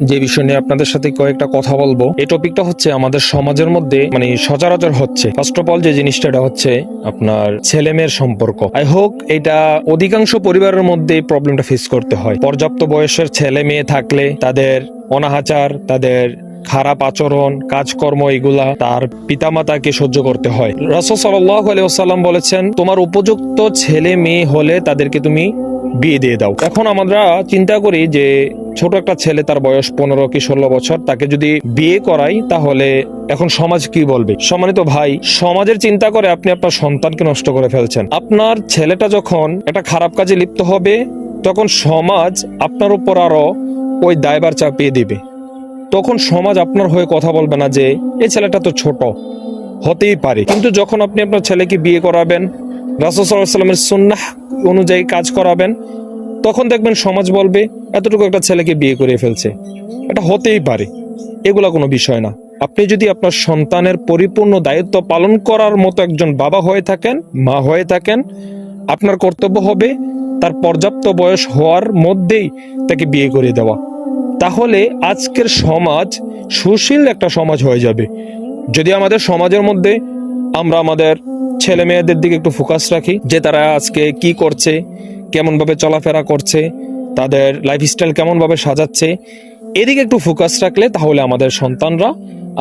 যে বিষয় নিয়ে আপনাদের সাথে কয়েকটা কথা বলবো, এই টপিকটা হচ্ছে আমাদের সমাজের মধ্যে সচরাচর হচ্ছে। ফার্স্ট অফ অল যে জিনিসটা এটা হচ্ছে আপনার ছেলে মেয়ের সম্পর্ক। আই হোপ এটা অধিকাংশ পরিবারের মধ্যে এই প্রবলেমটা ফেস করতে হয়। পর্যাপ্ত বয়সের ছেলে মেয়ে থাকলে তাদের অনাচার, তাদের খারাপ আচরণ, কাজকর্ম, এগুলা তার পিতামাতাকে সহ্য করতে হয়। রাসূল সাল্লাল্লাহু আলাইহি ওয়াসাল্লাম বলেছেন, তোমার উপযুক্ত ছেলে মেয়ে হলে তাদেরকে তুমি বিয়ে দিয়ে দাও। এখন আমরা চিন্তা করি যে ছোট একটা ছেলে, তার বয়স 15 কি 16 বছর, তাকে যদি বিয়ে করাই তাহলে এখন সমাজ কি বলবে? সম্মানিত ভাই, সমাজের চিন্তা করে আপনি আপনার সন্তানকে নষ্ট করে ফেলছেন। আপনার ছেলেটা যখন একটা খারাপ কাজে লিপ্ত হবে তখন সমাজ আপনার উপর আরো ওই দায়ভার চাপিয়ে দিবে। তখন সমাজ আপনার হয়ে কথা বলবে না যে এই ছেলেটা তো ছোট, হতেই পারে। কিন্তু যখন আপনি আপনার ছেলেকে বিয়ে করাবেন, রাসূল সাল্লাল্লাহু আলাইহি ওয়াসাল্লামের সুন্নাহ অনুযায়ী কাজ করাবেন, তখন দেখবেন সমাজ বলবে এতটুকু একটা ছেলেকে বিয়ে করে ফেলছে, এটা হতেই পারে। এগুলা কোনো বিষয় না। আপনি যদি আপনার সন্তানের পরিপূর্ণ দায়িত্ব পালন করার মতো একজন বাবা হয়ে থাকেন, মা হয়ে থাকেন, আপনার কর্তব্য হবে তার পর্যাপ্ত বয়স হওয়ার মধ্যেই তাকে বিয়ে করে দেওয়া। তাহলে আজকের সমাজ সুশীল একটা সমাজ হয়ে যাবে। যদি আমাদের সমাজের মধ্যে আমরা আমাদের ছেলে মেয়েদের দিকে একটু ফোকাস রাখি, যে তারা আজকে কি করছে, কেমন ভাবে চলাফেরা করছে, তাদের লাইফস্টাইল কেমন ভাবে সাজাচ্ছে, এদিকে একটু ফোকাস রাখলে তাহলে আমাদের সন্তানরা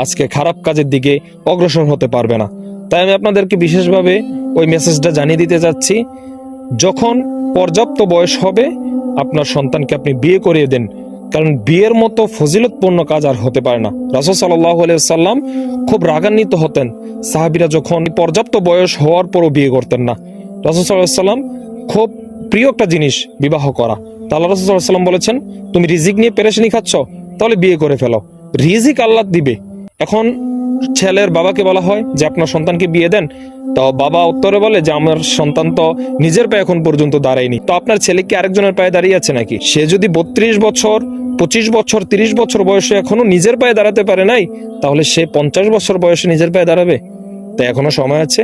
আজকে খারাপ কাজের দিকে অগ্রসর হতে পারবে না। তাই আমি আপনাদেরকে বিশেষভাবে ওই মেসেজটা জানিয়ে দিতে যাচ্ছি, যখন পর্যাপ্ত বয়স হবে আপনার সন্তানকে আপনি বিয়ে করিয়ে দেন। কারণ বিয়ের মতো ফজিলতপূর্ণ কাজ আর হতে পারে না। রাসূল সাল্লাল্লাহু আলাইহি ওয়াসাল্লাম খুব রাগান্বিত হতেন সাহাবীরা যখন পর্যাপ্ত বয়স হওয়ার পরও বিয়ে করতেন না। রাসূল সাল্লাল্লাহু আলাইহি ওয়াসাল্লাম খুব প্রিয় একটা জিনিস বিবাহ করা। তাহলে রাসূল সাল্লাল্লাহু আলাইহি ওয়াসাল্লাম বলেছেন, তুমি রিজিক নিয়ে পেরেশানি খাচ্ছ, তাহলে বিয়ে করে ফেলো, রিজিক আল্লাহ দিবে। এখন ছেলের বাবাকে বলা হয় যে আপনার সন্তানকে বিয়ে দেন, তো বাবা উত্তরে বলে যে আমার সন্তান তো নিজের পায়ে এখন পর্যন্ত দাঁড়ায়নি, তো আপনার ছেলে কি আরেকজনের পায়ে দাঁড়িয়ে আছে নাকি? সে যদি 32 বছর, 25 বছর, 30 বছর বয়সে এখনো নিজের পায়ে দাঁড়াতে পারে নাই, তাহলে সে 50 বছর বয়সে নিজের পায়ে দাঁড়াবে? তাই এখনো সময় আছে।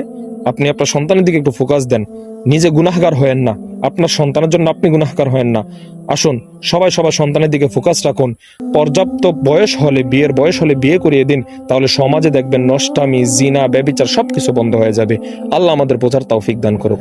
আপনি আপনার সন্তানের দিকে একটু ফোকাস দেন, নিজে গুনাহগার হয়েন না, আপনার সন্তানের জন্য আপনি গুনাহগার হয়েন না। আসুন সবাই সবার সন্তানের দিকে ফোকাস রাখুন। পর্যাপ্ত বয়স হলে, বিয়ের বয়স হলে বিয়ে করিয়ে দিন, তাহলে সমাজে দেখবেন নষ্টামি, জিনা, ব্যভিচার সবকিছু বন্ধ হয়ে যাবে। আল্লাহ আমাদের বোঝার তৌফিক দান করুক।